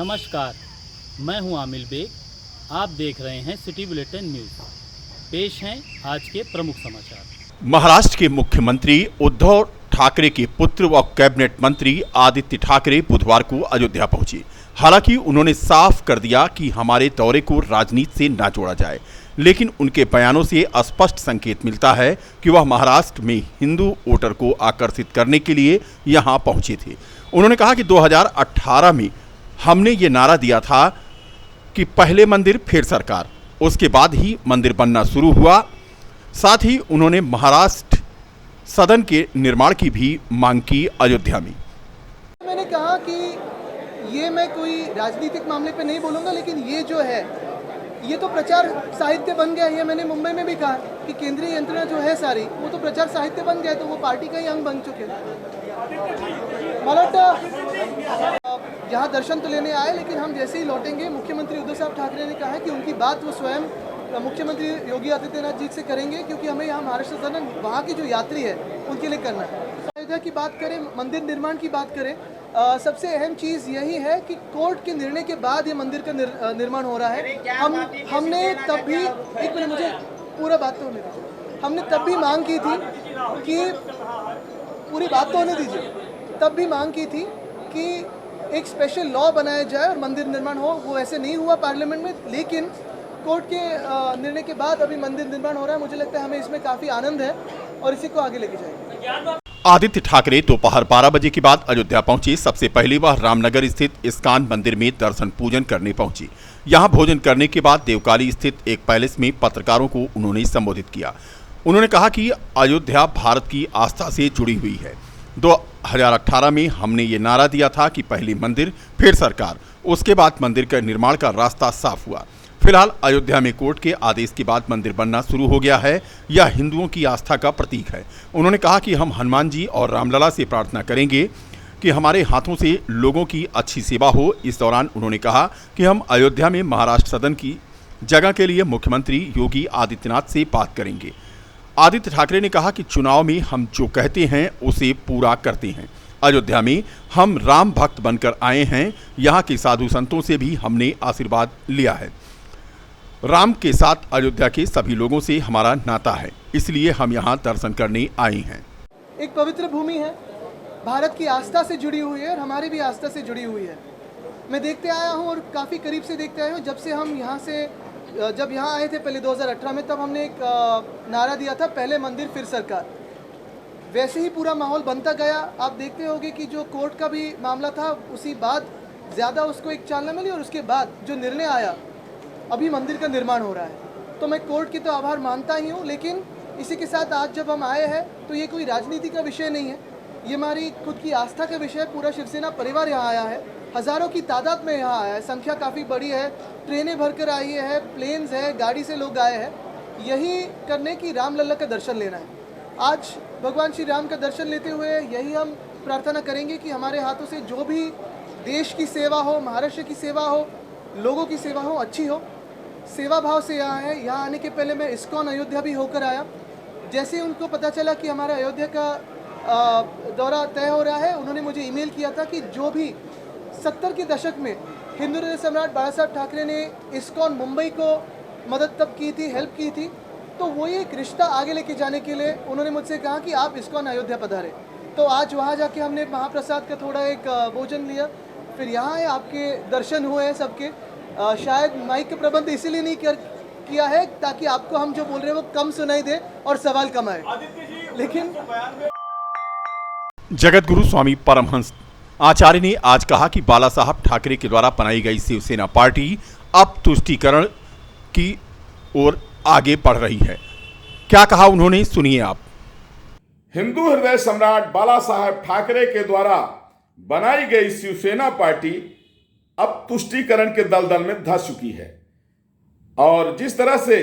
नमस्कार, मैं हूं आमिल बेग। आप देख रहे हैं सिटी बुलेटिन न्यूज़। पेश हैं आज के प्रमुख समाचार। महाराष्ट्र के मुख्यमंत्री उद्धव ठाकरे के पुत्र व कैबिनेट मंत्री आदित्य ठाकरे बुधवार को अयोध्या पहुंचे। हालांकि उन्होंने साफ कर दिया कि हमारे दौरे को राजनीति से न जोड़ा जाए, लेकिन उनके बयानों से स्पष्ट संकेत मिलता है कि वह महाराष्ट्र में हिंदू वोटर को आकर्षित करने के लिए यहां पहुंचे थे। उन्होंने कहा कि 2018 में हमने ये नारा दिया था कि पहले मंदिर फिर सरकार, उसके बाद ही मंदिर बनना शुरू हुआ। साथ ही उन्होंने महाराष्ट्र सदन के निर्माण की भी मांग की अयोध्या में। मैंने कहा कि ये मैं कोई राजनीतिक मामले पे नहीं बोलूँगा, लेकिन ये जो है ये तो प्रचार साहित्य बन गया है। मैंने मुंबई में भी कहा कि केंद्रीय यंत्रणा जो है सारी वो तो प्रचार साहित्य बन गया है, तो वो पार्टी का ही अंग बन चुके हैं। मराठा यहाँ दर्शन तो लेने आए, लेकिन हम जैसे ही लौटेंगे, मुख्यमंत्री उद्धव साहब ठाकरे ने कहा है कि उनकी बात वो स्वयं मुख्यमंत्री योगी आदित्यनाथ जी से करेंगे, क्योंकि हमें यहाँ महाराष्ट्र सदन वहाँ की जो यात्री है उनके लिए करना है। अयोध्या की बात करें, मंदिर निर्माण की बात करें, सबसे अहम चीज़ यही है कि कोर्ट के निर्णय के बाद ये मंदिर का निर्माण हो रहा है। हमने तब भी, एक मिनट मुझे पूरा बात तो होने दीजिए, हमने तब भी मांग की थी कि पूरी बात तो होने दीजिए, तब भी मांग की थी कि एक स्पेशल लॉ बनाया जाए और मंदिर निर्माण हो। वो ऐसे नहीं हुआ पार्लियामेंट में, लेकिन कोर्ट के निर्णय के बाद अभी मंदिर निर्माण हो रहा है। मुझे लगता है हमें इसमें काफ़ी आनंद है और इसी को आगे लेके जाएंगे। आदित्य ठाकरे दोपहर 12 बजे के बाद अयोध्या पहुंचे। सबसे पहले वह रामनगर स्थित इस्कॉन मंदिर में दर्शन पूजन करने पहुंचे। यहां भोजन करने के बाद देवकाली स्थित एक पैलेस में पत्रकारों को उन्होंने संबोधित किया। उन्होंने कहा कि अयोध्या भारत की आस्था से जुड़ी हुई है। 2018 में हमने ये नारा दिया था कि पहले मंदिर फिर सरकार, उसके बाद मंदिर के निर्माण का रास्ता साफ हुआ। फिलहाल अयोध्या में कोर्ट के आदेश के बाद मंदिर बनना शुरू हो गया है। यह हिंदुओं की आस्था का प्रतीक है। उन्होंने कहा कि हम हनुमान जी और रामलला से प्रार्थना करेंगे कि हमारे हाथों से लोगों की अच्छी सेवा हो। इस दौरान उन्होंने कहा कि हम अयोध्या में महाराष्ट्र सदन की जगह के लिए मुख्यमंत्री योगी आदित्यनाथ से बात करेंगे। आदित्य ठाकरे ने कहा कि चुनाव में हम जो कहते हैं उसे पूरा करते हैं। अयोध्या में हम राम भक्त बनकर आए हैं। यहाँ के साधु संतों से भी हमने आशीर्वाद लिया है। राम के साथ अयोध्या के सभी लोगों से हमारा नाता है, इसलिए हम यहाँ दर्शन करने आए हैं। एक पवित्र भूमि है, भारत की आस्था से जुड़ी हुई है और हमारी भी आस्था से जुड़ी हुई है। मैं देखते आया हूँ और काफ़ी करीब से देखते आया हूँ। जब से हम जब यहाँ आए थे पहले 2018 में, तब हमने एक नारा दिया था, पहले मंदिर फिर सरकार। वैसे ही पूरा माहौल बनता गया। आप देखते होंगे कि जो कोर्ट का भी मामला था, उसी बाद ज़्यादा उसको एक चालना मिली और उसके बाद जो निर्णय आया, अभी मंदिर का निर्माण हो रहा है। तो मैं कोर्ट की तो आभार मानता ही हूँ, लेकिन इसी के साथ आज जब हम आए हैं तो ये कोई राजनीति का विषय नहीं है, ये हमारी खुद की आस्था का विषय है। पूरा शिवसेना परिवार यहाँ आया है, हज़ारों की तादाद में यहाँ आया है, संख्या काफ़ी बड़ी है, ट्रेनें भरकर आई है, प्लेन्स है, गाड़ी से लोग आए हैं, यही करने की रामलला का दर्शन लेना है। आज भगवान श्री राम का दर्शन लेते हुए यही हम प्रार्थना करेंगे कि हमारे हाथों से जो भी देश की सेवा हो, महाराष्ट्र की सेवा हो, लोगों की सेवा हो, अच्छी हो। सेवा भाव से यहाँ है। यहाँ आने के पहले मैं इस्कॉन अयोध्या भी होकर आया। जैसे ही उनको पता चला कि हमारा अयोध्या का दौरा तय हो रहा है, उन्होंने मुझे ईमेल किया था कि जो भी 70 के दशक में हिंदू हृदय सम्राट बाला साहब ठाकरे ने इस्कॉन मुंबई को मदद तब की थी, हेल्प की थी, तो वो एक रिश्ता आगे लेके जाने के लिए उन्होंने मुझसे कहा कि आप इस्कॉन अयोध्या पधारें। तो आज वहाँ जाके हमने महाप्रसाद का थोड़ा एक भोजन लिया, फिर यहाँ है, आपके दर्शन हुए हैं सबके। शायद माइक का प्रबंध इसीलिए नहीं किया है ताकि आपको हम जो बोल रहे हैं वो कम सुनाई दे और सवाल कम आए। लेकिन जगतगुरु स्वामी परमहंस आचार्य ने आज कहा कि बाला साहब ठाकरे के द्वारा बनाई गई शिवसेना पार्टी अब तुष्टीकरण की ओर आगे बढ़ रही है। क्या कहा उन्होंने, सुनिए आप। हिंदू हृदय सम्राट बाला साहब ठाकरे के द्वारा बनाई गई शिवसेना पार्टी अब तुष्टीकरण के दलदल में धंस चुकी है और जिस तरह से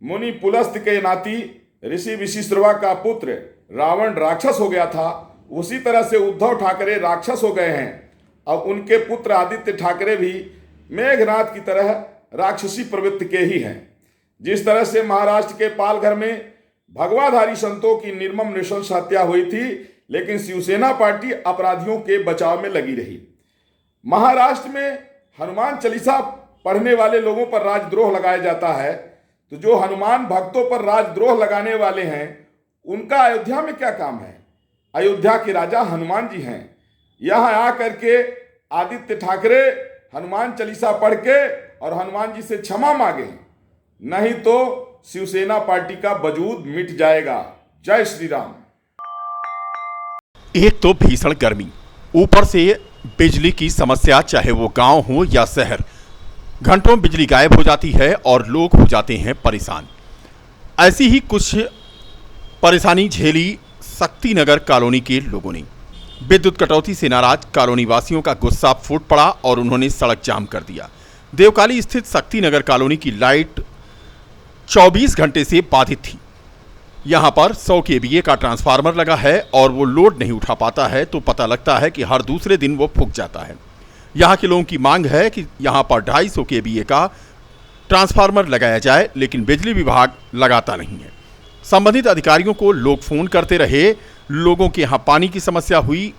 मुनि पुलस्त के नाती ऋषि विशिश्रवा का पुत्र रावण राक्षस हो गया था, उसी तरह से उद्धव ठाकरे राक्षस हो गए हैं। अब उनके पुत्र आदित्य ठाकरे भी मेघनाथ की तरह राक्षसी प्रवृत्ति के ही हैं। जिस तरह से महाराष्ट्र के पालघर में भगवाधारी संतों की निर्मम नृशंस हत्या हुई थी, लेकिन शिवसेना पार्टी अपराधियों के बचाव में लगी रही। महाराष्ट्र में हनुमान चालीसा पढ़ने वाले लोगों पर राजद्रोह लगाया जाता है, तो जो हनुमान भक्तों पर राजद्रोह लगाने वाले हैं उनका अयोध्या में क्या काम है? अयोध्या के राजा हनुमान जी हैं। यहाँ आकर के आदित्य ठाकरे हनुमान चालीसा पढ़ के और हनुमान जी से क्षमा मांगे, नहीं तो शिवसेना पार्टी का वजूद मिट जाएगा। जय श्री राम। एक तो भीषण गर्मी, ऊपर से बिजली की समस्या, चाहे वो गांव हो या शहर, घंटों बिजली गायब हो जाती है और लोग हो जाते हैं परेशान। ऐसी ही कुछ परेशानी झेली शक्तिनगर कॉलोनी के लोगों ने। विद्युत कटौती से नाराज कॉलोनी वासियों का गुस्सा फूट पड़ा और उन्होंने सड़क जाम कर दिया। देवकाली स्थित शक्तिनगर कॉलोनी की लाइट 24 घंटे से बाधित थी। यहां पर 100 केवीए का ट्रांसफार्मर लगा है और वो लोड नहीं उठा पाता है, तो पता लगता है कि हर दूसरे दिन वो फूक जाता है। यहां के लोगों की मांग है कि यहां पर 250 केवीए का ट्रांसफार्मर लगाया जाए, लेकिन बिजली विभाग लगाता नहीं है। संबंधित अधिकारियों को लोग फोन करते रहे। लोगों के यहां पानी की समस्या हुई,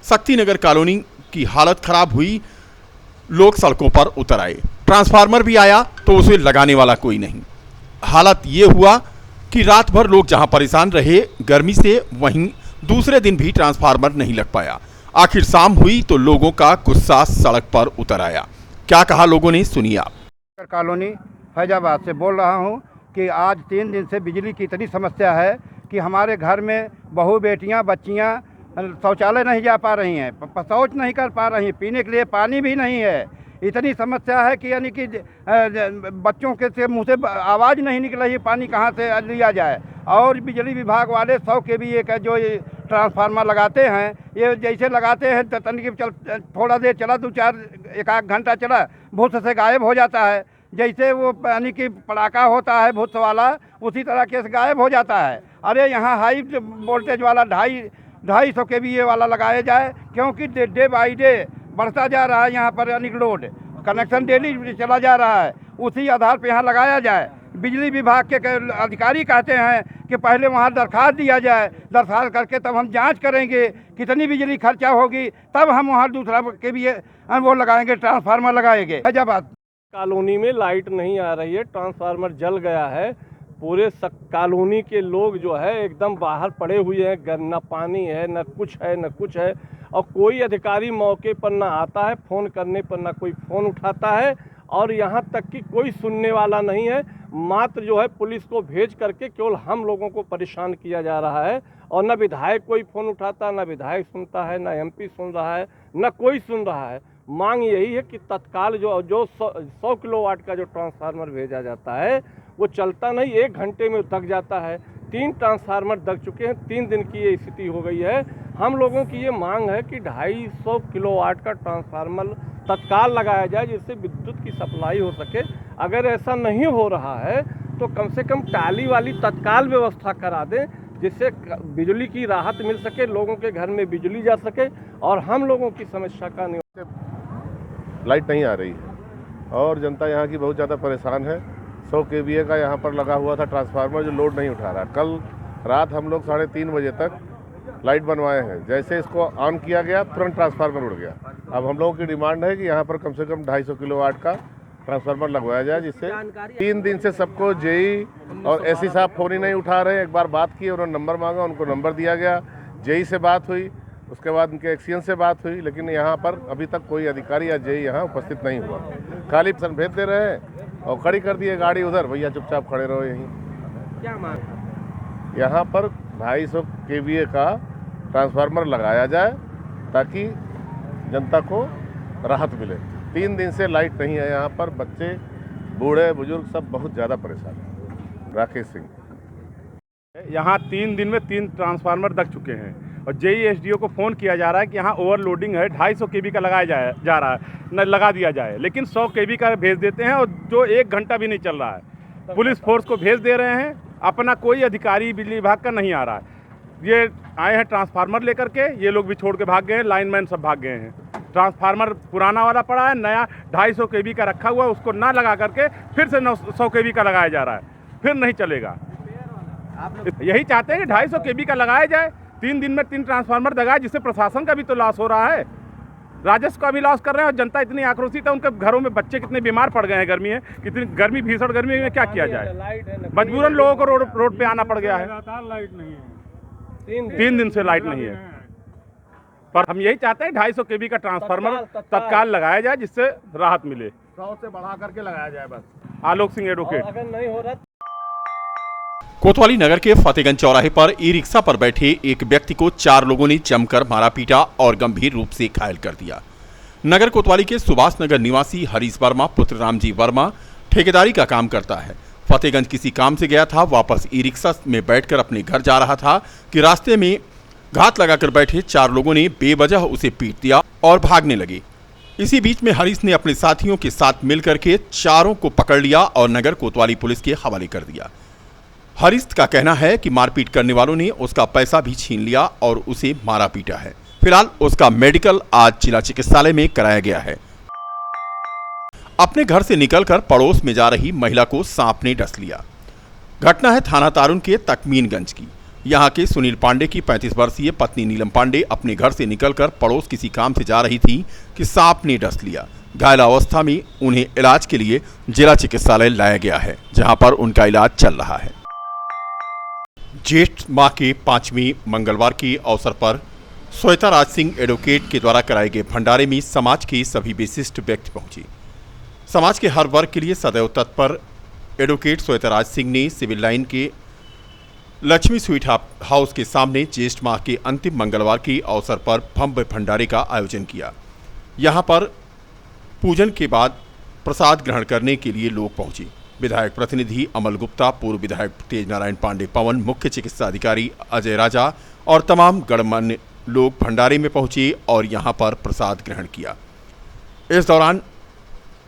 शक्तिनगर कॉलोनी की हालत खराब हुई, लोग सड़कों पर उतर आए। ट्रांसफार्मर भी आया तो उसे लगाने वाला कोई नहीं। हालत ये हुआ कि रात भर लोग जहां परेशान रहे गर्मी से, वहीं दूसरे दिन भी ट्रांसफार्मर नहीं लग पाया। आखिर शाम हुई तो लोगों का गुस्सा सड़क पर उतर आया। क्या कहा लोगों ने, सुनिए आप। कॉलोनी फैजाबाद से बोल रहा हूं कि आज 3 दिन से बिजली की इतनी समस्या है कि हमारे घर में बहू बेटियां बच्चियां शौचालय नहीं जा पा रही हैं, शौच नहीं कर पा रही हैं, पीने के लिए पानी भी नहीं है। इतनी समस्या है कि यानी कि बच्चों के से मुंह से आवाज़ नहीं निकल रही, पानी कहाँ से लिया जाए। और बिजली विभाग वाले 100 केवीए का जो ये ट्रांसफार्मर लगाते हैं, ये जैसे लगाते हैं तो तनिक थोड़ा देर चला, 1 घंटा चला, भूत से गायब हो जाता है। जैसे वो यानी कि पटाखा होता है भूत वाला, उसी तरह के गायब हो जाता है। अरे यहाँ हाई वोल्टेज वाला 250 केवीए वाला लगाया जाए, क्योंकि डे बाई डे बढ़ता जा रहा है यहाँ पर यानी लोड, कनेक्शन डेली चला जा रहा है। उसी आधार पर यहाँ लगाया जाए। बिजली विभाग के अधिकारी कहते हैं कि पहले वहाँ दरखास्त दिया जाए, दरखास्त करके तब हम जांच करेंगे कितनी बिजली खर्चा होगी, तब हम वहाँ दूसरा केवीए वो लगाएंगे, ट्रांसफार्मर लगाएंगे। फैजाबाद कॉलोनी में लाइट नहीं आ रही है, ट्रांसफार्मर जल गया है। पूरे कॉलोनी के लोग जो है एकदम बाहर पड़े हुए हैं, न पानी है, न कुछ है, न कुछ है। और कोई अधिकारी मौके पर ना आता है, फ़ोन करने पर ना कोई फ़ोन उठाता है, और यहाँ तक कि कोई सुनने वाला नहीं है। मात्र जो है पुलिस को भेज करके केवल हम लोगों को परेशान किया जा रहा है। और न विधायक कोई फ़ोन उठाता, न विधायक सुनता है, न MP सुन रहा है, न कोई सुन रहा है। मांग यही है कि तत्काल जो 100 किलोवाट का जो ट्रांसफार्मर भेजा जाता है वो चलता नहीं, 1 घंटे में दग जाता है। 3 ट्रांसफार्मर दग चुके हैं, 3 दिन की ये स्थिति हो गई है। हम लोगों की ये मांग है कि 250 किलोवाट का ट्रांसफार्मर तत्काल लगाया जाए, जिससे विद्युत की सप्लाई हो सके। अगर ऐसा नहीं हो रहा है तो कम से कम टाली वाली तत्काल व्यवस्था करा दें, जिससे बिजली की राहत मिल सके, लोगों के घर में बिजली जा सके और हम लोगों की समस्या का लाइट नहीं आ रही है और जनता यहाँ की बहुत ज़्यादा परेशान है। 100 केवीए का यहाँ पर लगा हुआ था ट्रांसफार्मर जो लोड नहीं उठा रहा। कल रात हम लोग 3:30 बजे तक लाइट बनवाए हैं। जैसे इसको ऑन किया गया तुरंत ट्रांसफार्मर उड़ गया। अब हम लोगों की डिमांड है कि यहाँ पर कम से कम 250 किलोवाट का ट्रांसफार्मर लगवाया जाए, जिससे 3 दिन से सबको जेई और एससी साहब फ़ोन ही नहीं उठा रहे। एक बार बात की, उन्होंने नंबर मांगा, उनको नंबर दिया गया, जेई से बात हुई, उसके बाद उनके एक्सीएन से बात हुई, लेकिन यहाँ पर अभी तक कोई अधिकारी या जेई यहाँ उपस्थित नहीं हुआ। खाली सन भेज दे रहे हैं और खड़ी कर दिए गाड़ी उधर, भैया चुपचाप खड़े रहो यहीं। क्या मांग? यहाँ पर 250 केवीए का ट्रांसफार्मर लगाया जाए ताकि जनता को राहत मिले। 3 दिन से लाइट नहीं है यहाँ पर, बच्चे बूढ़े बुजुर्ग सब बहुत ज़्यादा परेशान हैं। राकेश सिंह। यहाँ 3 दिन में 3 ट्रांसफार्मर दग चुके हैं और जेई एसडीओ को फ़ोन किया जा रहा है कि यहाँ ओवरलोडिंग है, 250 केवी का लगाया जा रहा है, न लगा दिया जाए, लेकिन 100 केवी का भेज देते हैं और जो 1 घंटा भी नहीं चल रहा है। पुलिस फोर्स को भेज दे रहे हैं, अपना कोई अधिकारी बिजली विभाग का नहीं आ रहा है। ये आए हैं ट्रांसफार्मर लेकर के, ये लोग भी छोड़ के भाग गए हैं, लाइनमैन सब भाग गए हैं। ट्रांसफार्मर पुराना वाला पड़ा है, नया 250 केवी का रखा हुआ है, उसको ना लगा करके फिर से 100 केवी का लगाया जा रहा है, फिर नहीं चलेगा। यही चाहते हैं कि 250 केवी का लगाया जाए, 3 दिन में 3 ट्रांसफार्मर दगाए, जिससे प्रशासन का भी तो लॉस हो रहा है। राजस्व का भी लॉस कर रहे हैं और जनता इतनी आक्रोशित है, उनके घरों में बच्चे कितने बीमार पड़ गए हैं गर्मी है, कितनी गर्मी, भीषण गर्मी में क्या किया जाए। मजबूरन लोगों को रोड पे आना पड़ गया है। लाइट नहीं है, 3 दिन से लाइट नहीं है। पर हम यही चाहते हैं 250 kV का ट्रांसफार्मर तत्काल लगाया जाए, जिससे राहत मिले। 100 से बढ़ा करके लगाया जाए बस। आलोक सिंह एडवोकेट। अगर नहीं हो रहा कोतवाली नगर के फतेहगंज चौराहे पर ई रिक्शा पर बैठे एक व्यक्ति को 4 लोगों ने जमकर मारा पीटा और गंभीर रूप से घायल कर दिया। नगर कोतवाली के सुभाष नगर निवासी हरीश वर्मा पुत्र रामजी वर्मा ठेकेदारी का काम करता है। फतेहगंज किसी काम से गया था, वापस ई रिक्शा में बैठकर अपने घर जा रहा था कि रास्ते में घात लगाकर बैठे 4 लोगों ने बेवजह उसे पीट दिया और भागने लगे। इसी बीच में हरीश ने अपने साथियों के साथ मिलकर के 4 को पकड़ लिया और नगर कोतवाली पुलिस के हवाले कर दिया। हरीश का कहना है कि मारपीट करने वालों ने उसका पैसा भी छीन लिया और उसे मारा पीटा है। फिलहाल उसका मेडिकल आज जिला चिकित्सालय में कराया गया है। अपने घर से निकलकर पड़ोस में जा रही महिला को सांप ने डस लिया। घटना है थाना तारुन के तकमीनगंज की। यहां के सुनील पांडे की 35 वर्षीय पत्नी नीलम पांडे अपने घर से निकलकर पड़ोस किसी काम से जा रही थी कि सांप ने डस लिया। घायल अवस्था में उन्हें इलाज के लिए जिला चिकित्सालय लाया गया है, जहां पर उनका इलाज चल रहा है। ज्येष्ठ माह के 5वें मंगलवार के अवसर पर श्वेता राज सिंह एडवोकेट के द्वारा कराए गए भंडारे में समाज के सभी विशिष्ट व्यक्ति पहुंचे। समाज के हर वर्ग के लिए सदैव तत्पर एडवोकेट श्वेता राज सिंह ने सिविल लाइन के लक्ष्मी स्वीट हाउस के सामने ज्येष्ठ माह के अंतिम मंगलवार के अवसर पर भव्य भंडारे का आयोजन किया। यहां पर पूजन के बाद प्रसाद ग्रहण करने के लिए लोग पहुंचे। विधायक प्रतिनिधि अमल गुप्ता, पूर्व विधायक तेज नारायण पांडे पवन, मुख्य चिकित्सा अधिकारी अजय राजा और तमाम गणमान्य लोग भंडारे में पहुंचे और यहां पर प्रसाद ग्रहण किया। इस दौरान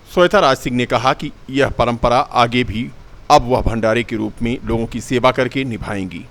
श्वेता राज सिंह ने कहा कि यह परंपरा आगे भी अब वह भंडारे के रूप में लोगों की सेवा करके निभाएंगी।